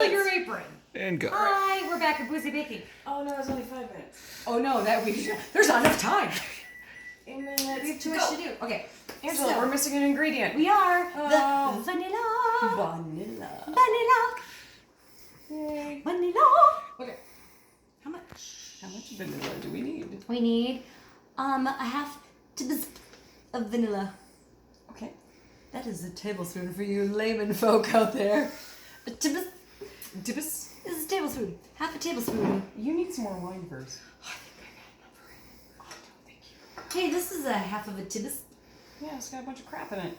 Your apron. And go. Hi, we're back at Boozy Baking. Oh no, it's only 5 minutes. Oh no, there's not enough time. Amen. We have too much to do. Okay, Angela, we're missing an ingredient. we are Oh. the vanilla. Vanilla. Vanilla. Yay. Vanilla. Okay. How much? How much vanilla do we need? We need a half tablespoon of vanilla. Okay. That is a tablespoon for you layman folk out there. A tablespoon. Dippus. This is a tablespoon. Half a tablespoon. You need some more wine first. Oh, I think I got enough. Oh, thank you. Hey, this is a half of a tibus. Yeah, it's got a bunch of crap in it.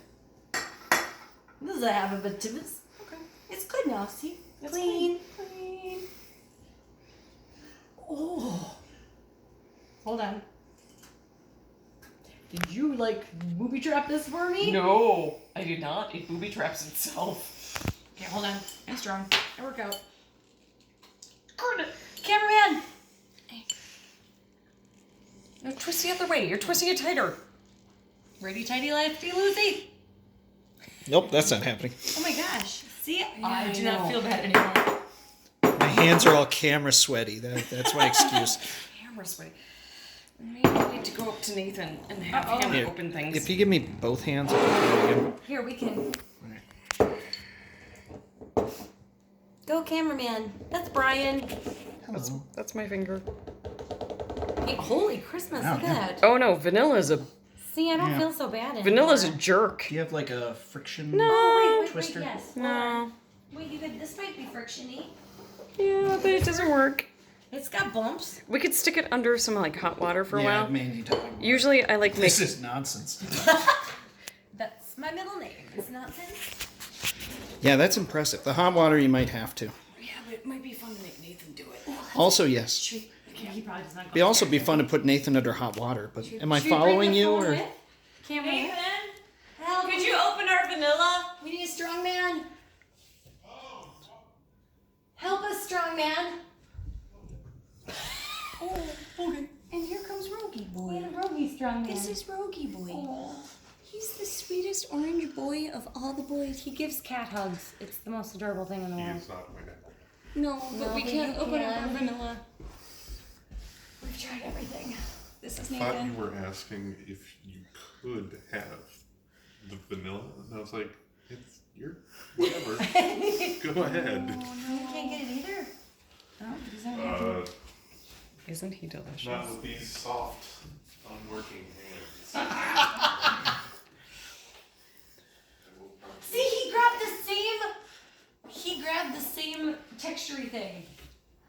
This is a half of a tibus. Okay. It's good now, see? It's Clean. Clean. Oh. Hold on. Did you, booby trap this for me? No, I did not. It booby traps itself. Okay, hold on. I'm strong. I work out. Cameraman! No, twist the other way. You're twisting it tighter. Righty tighty lefty loosey. Nope, that's not happening. Oh my gosh. See? I I do know. not feel bad anymore. My hands are all camera sweaty. That's my excuse. Camera sweaty. Maybe I need to go up to Nathan and have him Here, open things. if you give me both hands, I can try it again. Here, we can. Go, cameraman. That's Brian. That's my finger. Hey, holy Christmas, Wow, look yeah. at that. Oh no, Vanilla's a See, I don't feel so bad anymore. Vanilla's a jerk. Do you have like a friction? Oh, wait, Twister? yes. No. Wait, you could, this might be frictiony. Yeah, but it doesn't work. It's got bumps. We could stick it under some hot water for a Yeah, while. mainly talking. Usually I like make This is nonsense. That's my middle name. It's nonsense. Yeah, that's impressive. The hot water, you might have to. Yeah, but it might be fun to make Nathan do it. Also, yes. He probably does not go It'd also be upstairs. fun to put Nathan under hot water. But am I Should we bring following the you phone or? with? Cameraman? Help. Could you open our vanilla? We need a strong man. Help us, strong man. Oh, okay. And here comes Rogie boy. And Rogie, strong man. This is Rogie boy. Oh. He's the sweetest orange boy of all the boys. He gives cat hugs. It's the most adorable thing in the world. He's not my dad. No, but we but can't you open up can. our vanilla. We've tried everything. This is I thought Nathan. you were asking if you could have the vanilla, and I was like, it's your whatever. Go ahead. You can't get it either? No, because I don't have to. Isn't he delicious? Not with these soft, unworking hands. See, he grabbed the same textury thing.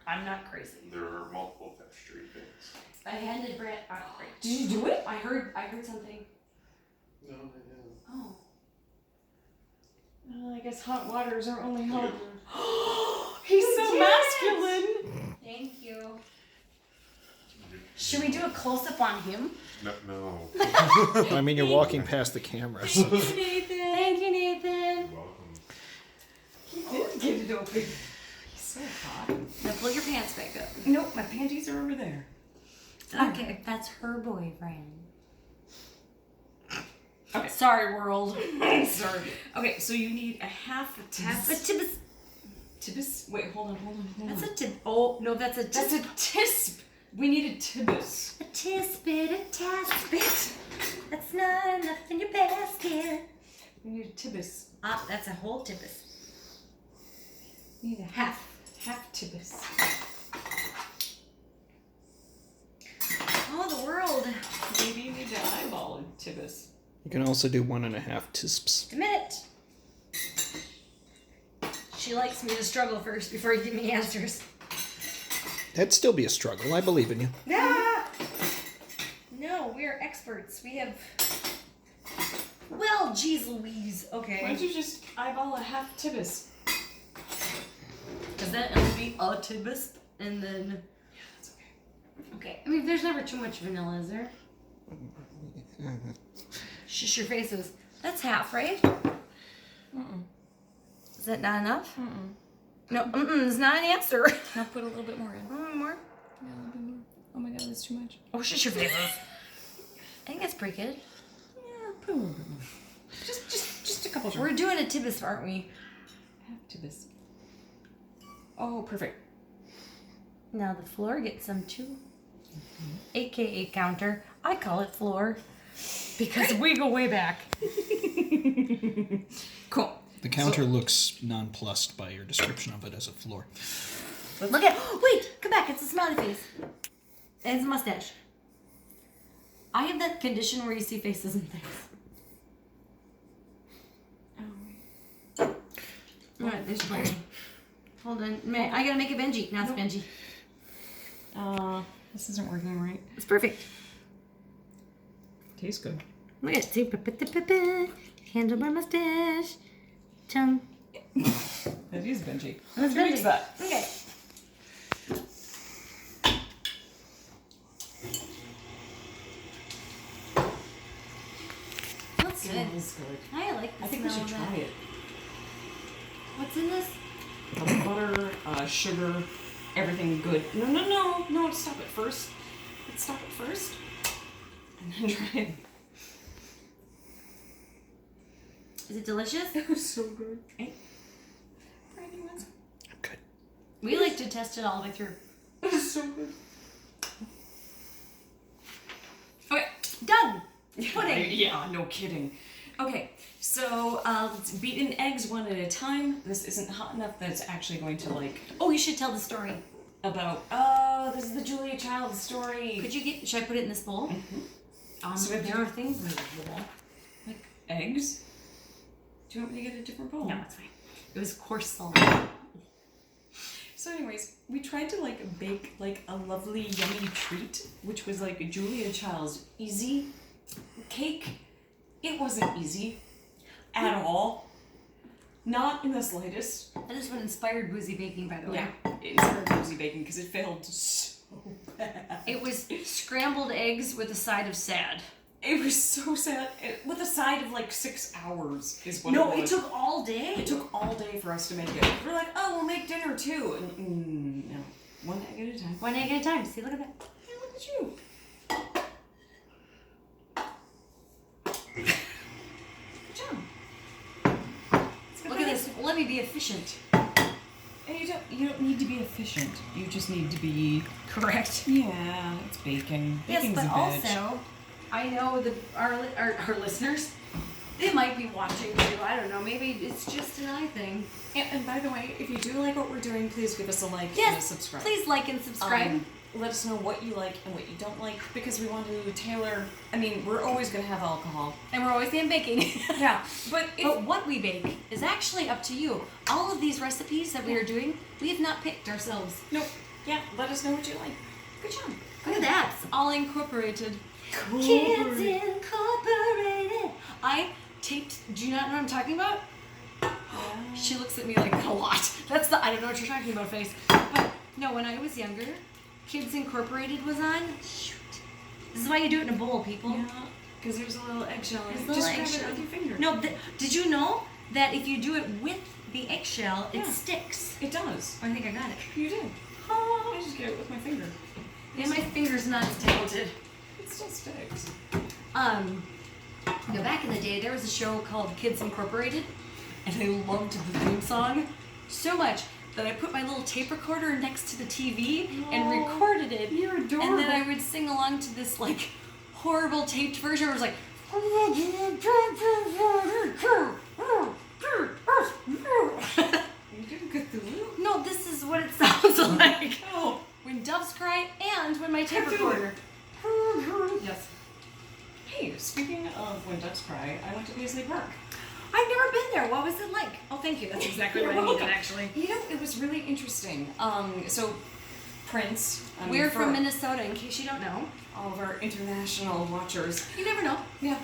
I'm not crazy. There are multiple texture things. I handed Brett. Great. Did you do it? I heard something. No, I didn't. Oh. Well, I guess hot water is our only hope. He's so masculine. Thank you. Should we do a close-up on him? No. I mean, you're walking past the camera. So. Nathan. Thank you, Nathan. Welcome. Get it open. He's so hot. Now pull your pants back up. Nope, my panties are over there. Okay, that's her boyfriend. Okay. Sorry, world. Sorry. Okay, so you need a half a That's a tisp. tibis. Tibis? Wait, hold on. That's a tib. Oh no, that's a That's a tisp. We need a tibis. a tispit, a taspit. That's not enough in your basket. We need a tibis. Ah, that's a whole tibis. We need a half tibis. Oh, the world. Maybe you need to eyeball a tibis. You can also do 1.5 tisps. A minute. She likes me to struggle first before you give me answers. That'd still be a struggle. I believe in you. Ah! No, we are experts. We have. Well, geez Louise. Why Okay. don't you just eyeball a half tibis? Because then it would be a tibis, and then. Yeah, that's okay. Okay. I mean, there's never too much vanilla, is there? Shush your faces. That's half, right? Is that not enough? No, it's not an answer. Now put a little bit more in. More? Yeah, a little bit more. Oh my god, that's too much. Oh, shush your faces. I think that's pretty good. Yeah, put a little bit more. Just a couple drops. We're doing a tibis, aren't we? Half tibis. Oh, perfect. Now the floor gets some too. AKA counter. I call it floor because we go way back. Cool. The counter looks nonplussed by your description of it as a floor. Look at. Wait, come back. It's a smiley face. And it's a mustache. I have that condition where you see faces and things. Oh. Alright, there's Benji. Hold on. Man, I gotta make it Benji. Now it's Benji. This isn't working right. It's perfect. Tastes good. Look at it. Handlebar mustache. Tongue. That is Benji. That's Who makes Benji. that? Okay. Looks good. Smells good. I like the I think we smell should of try that. it. What's in this? Butter, sugar, everything good. No, let's stop it first. Let's stop it first. And then try it. Is it delicious? It was so good. Hey. Brandy wants it. I'm good. We like to test it all the way through. It was so good. Okay, done. Pudding. Yeah, no kidding. Okay, so let's beat in eggs one at a time. This isn't hot enough that it's actually going to like Oh, you should tell the story. about. This is the Julia Child story. Could you get? Should I put it in this bowl? Mm-hmm. So we have to there do- are things in the bowl. Like eggs. Do you want me to get a different bowl? No, it's fine. It was coarse salt. So anyways, we tried to like bake like a lovely yummy treat, which was like Julia Child's easy cake. It wasn't easy at all. Not in the slightest. That is what inspired Boozy Baking, by the way. Yeah, it inspired Boozy Baking because it failed so bad. It was scrambled eggs with a side of sad. It was so sad. With a side of like 6 hours is what No, it it was. took all day. It took all day for us to make it. We're like, oh, we'll make dinner too. And no, one egg at a time. One egg at a time. See, look at that. Hey, look at you. Good job. Look at this. Let me be efficient. And you don't need to be efficient. You just need to be Correct. yeah. It's baking. Yes, Baking's but a bitch. also, I know that our listeners, they might be watching too. I don't know. Maybe it's just an eye thing. And by the way, if you do like what we're doing, please give us a like and a Yes, subscribe. please like and subscribe. Let us know what you like and what you don't like because we want to tailor. I mean, we're always going to have alcohol. And we're always in baking. Yeah, but But what we bake is actually up to you. All of these recipes that we are doing, we have not picked ourselves. no, yeah, let us know what you like. Good job. Look at that. It's all incorporated. Kids Incorporated. I taped, do you not know what I'm talking about? She looks at me like a lot. That's the I don't know what you're talking about face. But no, when I was younger, Kids Incorporated was on. Shoot. This is why you do it in a bowl, people. Yeah, because there's a little eggshell in it. There's a Just little grab it eggshell. with your finger. No, did you know that if you do it with the eggshell, it Yeah. sticks? It does. I think I got it. You did. I just get it with my finger. And my finger's not as talented. It still sticks. You know, back in the day, there was a show called Kids Incorporated, and I loved the theme song so much that I put my little tape recorder next to the TV and recorded it. You're adorable. And then I would sing along to this like horrible taped version where it was like. You did Cthulhu? No, this is what it sounds like. Oh. When doves cry and when my tape recorder. Yes. Hey, speaking of when ducks cry, I went to Paisley Park. I've never been there. What was it like? Oh, thank you. That's exactly what I needed, actually. You know, it was really interesting. So Prince. We're for from Minnesota, in case you don't know. all of our international watchers. You never know. Yeah.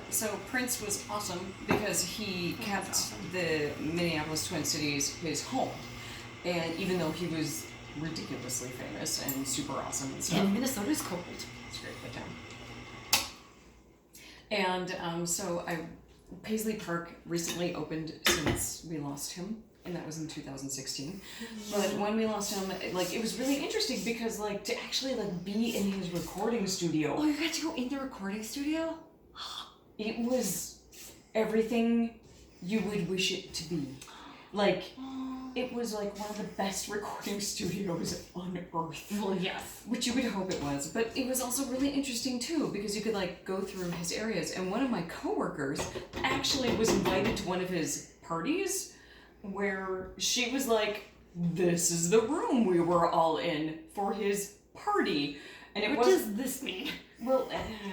So Prince was awesome because he kept awesome. the Minneapolis Twin Cities his home, and even though he was ridiculously famous and super awesome and stuff, And Minnesota's cold. it's great to town. And so Paisley Park recently opened since we lost him, and that was in 2016. But when we lost him, like it was really interesting because like to actually like be in his recording studio, Oh, you got to go in the recording studio? it was everything you would wish it to be. Like it was like one of the best recording studios on earth. Well, yes. Which you would hope it was, but it was also really interesting too because you could like go through his areas. And one of my coworkers actually was invited to one of his parties where she was like, "This is the room we were all in for his party," and it What was. does this mean? Well,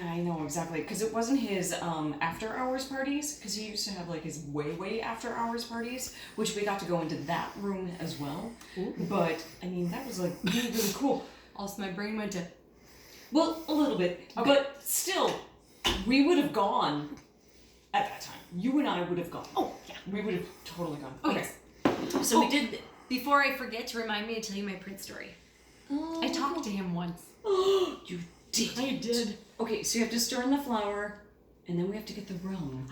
I know exactly, because it wasn't his after hours parties, because he used to have like his way after hours parties, which we got to go into that room as well. Ooh. But I mean, that was like really cool. Also, my brain went to. Well, a little bit, Okay. but still, we would have gone at that time. You and I would have gone. Oh, yeah. We would have totally gone. Okay. So we did. Before I forget, to remind me to tell you my Prince story. Oh. I talked to him once. You did. I did. Okay, so you have to stir in the flour, and then we have to get the rum.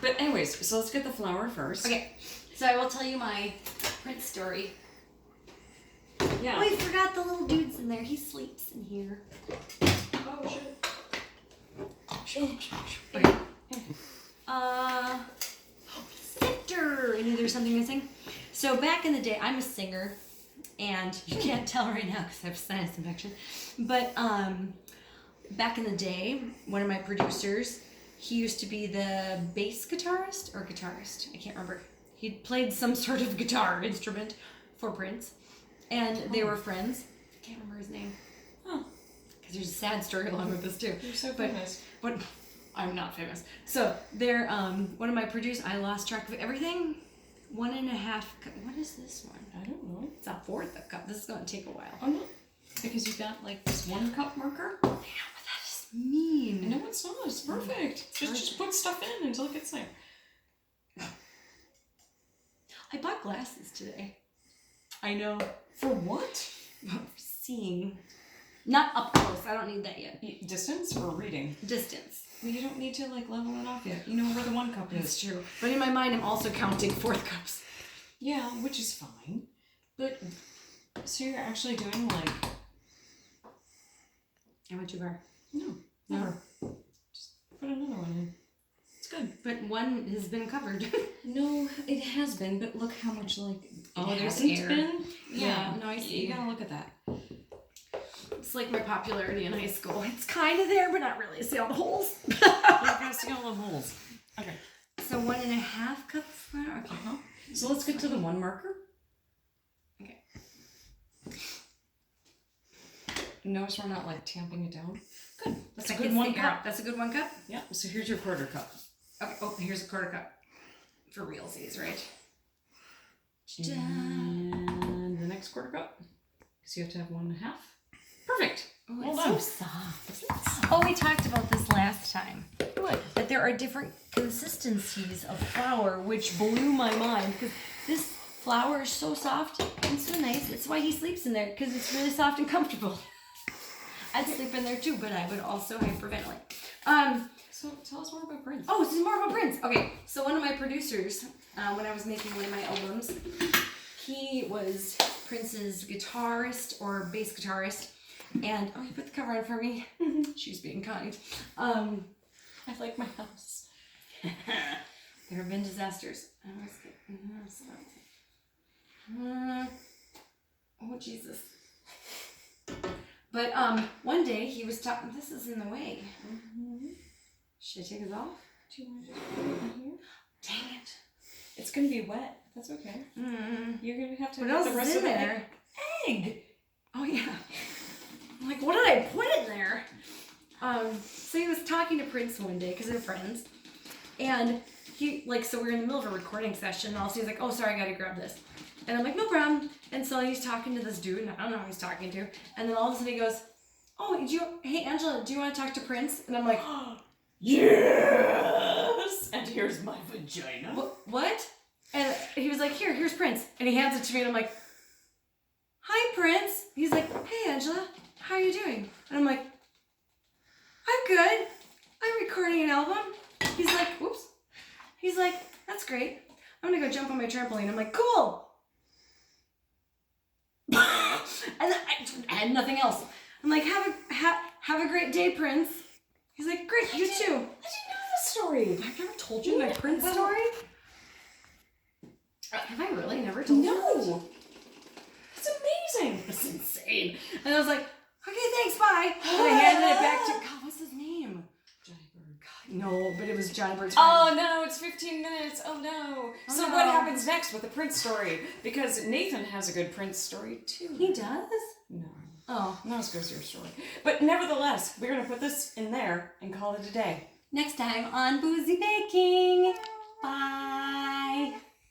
But anyways, so let's get the flour first. Okay. So I will tell you my Prince story. Yeah. Oh, I forgot the little dude's in there. He sleeps in here. Oh shit. Okay. Sifter. I knew there was something missing. So back in the day, I'm a singer, and you can't tell right now because I have sinus infection. But back in the day, one of my producers, he used to be the bass guitarist or guitarist. I can't remember. He played some sort of guitar instrument for Prince, and they were friends. I can't remember his name. Huh. Because there's a sad story along with this too. You're so But- famous. But I'm not famous. So they're one of my producers. I lost track of everything. 1.5 cup. What is this one? I don't know. It's a fourth a cup. This is gonna take a while. Oh no. Because you got like this 1 cup marker? I know what that is mean. No, it's not. It's perfect. Just put stuff in until it gets there. I bought glasses today. I know. For what? For seeing. Not up close. I don't need that yet. Distance or reading? Distance. Well, you don't need to like level it off yet. You know where the 1 cup is. It's true. But in my mind, I'm also counting fourth cups. Yeah, which is fine. But so you're actually doing like I went too far. no, never. Just put another one in. It's good. But one has been covered. No, it has been, but look how much like Oh, it there's hasn't air. been. Yeah, no, I see. You gotta look at that. It's like my popularity in high school. It's kind of there, but not really. See all the holes? You gotta see all the holes. Okay. So 1.5 cups of flour. Okay. Uh-huh. So let's get to the 1 marker. Okay. Notice we're not like tamping it down. Good. That's a That good gets 1 the air cup. out. That's a good 1 cup? Yeah. So here's your 1/4 cup. Okay. Oh, here's a 1/4 cup. For realsies, right? And the next 1/4 cup. Because you have to have 1.5. Perfect. Oh, Well it's done. so soft. Oh, we talked about this last time. What? That there are different consistencies of flour, which blew my mind. Because this flour is so soft and so nice. That's why he sleeps in there, because it's really soft and comfortable. I'd sleep in there too, but I would also hyperventilate. So tell us more about Prince. Oh, this is more about Prince. Okay, so one of my producers, when I was making one of my albums, he was Prince's guitarist or bass guitarist. And, oh, you put the cover on for me? She's being kind. I like my house. There have been disasters. Oh, Jesus. But one day he was talking, this is in the way. Should I take it off? Do you want to just put it in here? Dang it. It's gonna be wet. That's okay. You're gonna have to What get else the rest is in of the there? egg. Oh, yeah. I'm like, what did I put in there? So he was talking to Prince one day because they're friends. And he, like, so we're in the middle of a recording session. And all of a sudden he's like, oh, sorry, I gotta grab this. And I'm like, no problem. And so he's talking to this dude, and I don't know who he's talking to. And then all of a sudden he goes, oh, hey, Angela, do you want to talk to Prince? And I'm like, Yes. And here's my vagina. What? And he was like, here's Prince. And he hands it to me, and I'm like, hi, Prince. He's like, hey, Angela, how are you doing? And I'm like, I'm good. I'm recording an album. He's like, whoops. He's like, that's great. I'm gonna go jump on my trampoline. I'm like, cool. And I had nothing else. I'm like, have a great day, Prince. He's like, great, you too. I didn't know this story. I've never told you my Prince story. Have I really never told you? No! It's amazing! It's insane. And I was like, okay, thanks, bye. And I handed it back to, God, what's his name? Johnny Bird. God, no, but it was Johnny Bird's Oh no, it's 15 minutes. Oh no. So no. what happens next with the Prince story? Because Nathan has a good Prince story too. He does? No. Oh. Not as good as your story. But nevertheless, we're going to put this in there and call it a day. Next time on Boozy Baking. Bye.